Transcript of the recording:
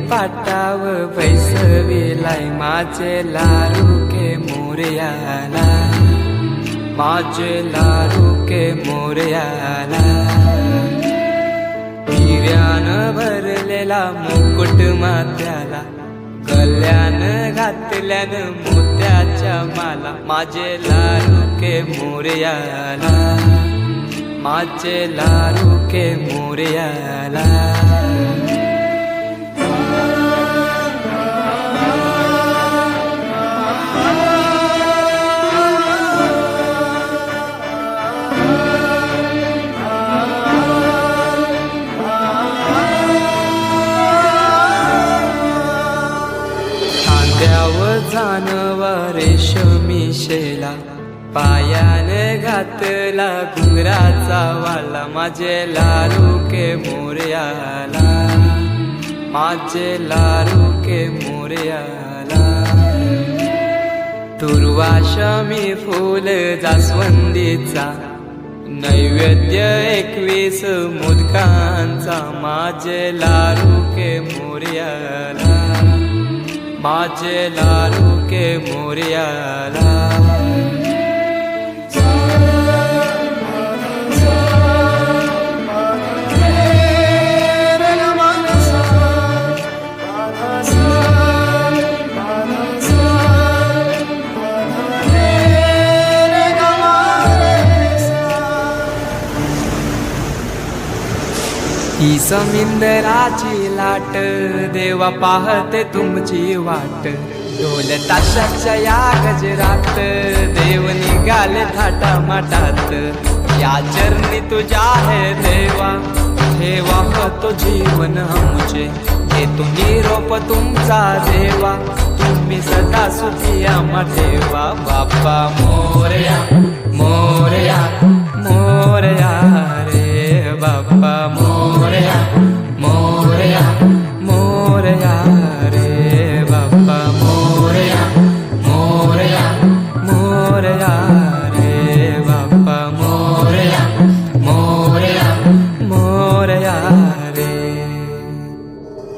पाटाव बैसविलाय माझे लाडूके मोरयाला, माझे लाडूके मोरयाला. हिऱ्यानं भरलेला मुकुट माथ्याला, गल्यानं घातल्यानं मोत्याच्या माला, माझे लाडूके मोरयाला, माझे लाडूके मोरयाला. खांद्यावर जानवा रेशमी शेला, पायाने घातला घुंगराचा वाला, माझे लाडूके मोरयाला, माझे लाडूके मोरयाला. दुर्वाशमी फूल जास्वंदीचा, नैवेद्य 21 मोदकांचा, माझे लाडूके मोरयाला, माझे लाडूके मोरयाला. ही समिंदराची लाट, देवा पाहते तुमची वाट. ढोल ताशाच्या या गजरात, देव निघाले थाटा माटात. या चरणी तुझ्या है देवा, ठेवा तो जीवन आमचे. हे तुम्ही रोप तुमचा देवा, तुम्ही सदा सुखी आम्हा ठेवा. बाप्पा मोरया,